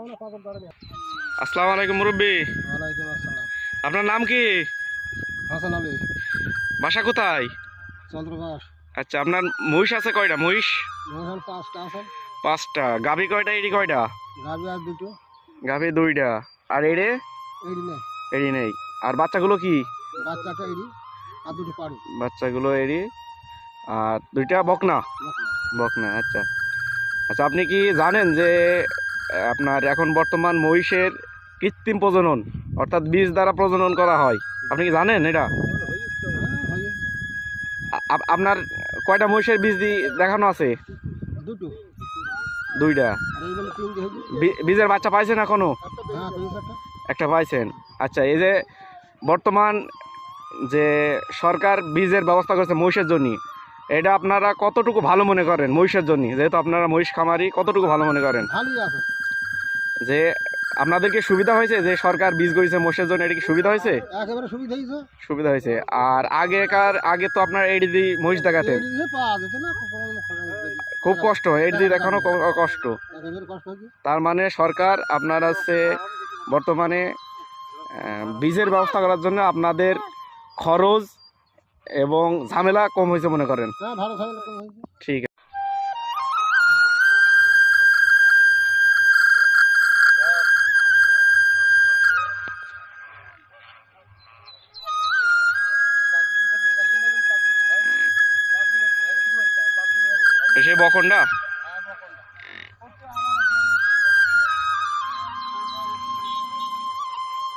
আসসালামু আলাইকুম মুরব্বী। ওয়ালাইকুম আসসালাম। আপনার নাম কি? হাসান আলী, বাসা কোথায়? চন্দ্রবাস। আচ্ছা, আপনার মহিষ আছে কয়টা? মহিষ মোহন 5টা আছে। 5টা। গাভী কয়টা, এড়ি কয়টা? গাবি আর দুটো। গাভী 2টা। আর এড়ে? এড়ি নেই। এড়ি নেই। আর বাচ্চাগুলো কি? বাচ্চাটা এড়ি আর দুটো পাড়ি। বাচ্চাগুলো এড়ি আর 2টা বকনা। বকনা, আচ্ছা। আচ্ছা, আপনি কি জানেন যে আপনার এখন বর্তমান মহিষের কৃত্রিম প্রজনন অর্থাৎ বীজ দ্বারা প্রজনন করা হয়? আপনি কি জানেন এটা? আপনার কয়টা মহিষের বীজ দেখানো আছে? দুটো। 2টা। আর এইগুলো 3 দিয়ে। বীজের বাচ্চা পাইছেন এখনো? হ্যাঁ, পেয়েছে। একটা পাইছেন। আচ্ছা, এই যে বর্তমান যে সরকার বীজের ব্যবস্থা করেছে মহিষের জন্য, এটা আপনারা কতটুকু ভালো মনে করেন মহিষের জন্য? যেহেতু আপনারা মহিষ খামারি, কতটুকু ভালো মনে করেন? ভালোই আছে। যে আপনাদেরকে সুবিধা হয়েছে যে সরকার বীজ করেছে মহিষের জন্য, এটা কি সুবিধা হয়েছে? একেবারে সুবিধা হয়েছে। সুবিধা হয়েছে। আর আগে তো আপনার এডি দিয়ে মহিষ দেখাতেন, এড়ি দিয়ে পাওয়া যেত না, খুব কষ্ট, এডি দিয়ে দেখানো কষ্ট। একেবারে কষ্ট হয়েছে। তার মানে সরকার আপনার হচ্ছে বর্তমানে বীজের ব্যবস্থা করার জন্য আপনাদের খরচ এবং ঝামেলা কম হয়েছে মনে করেন? হ্যাঁ, ভালো ঝামেলা কম হয়েছে। ঠিক আছে। সেই বকনটা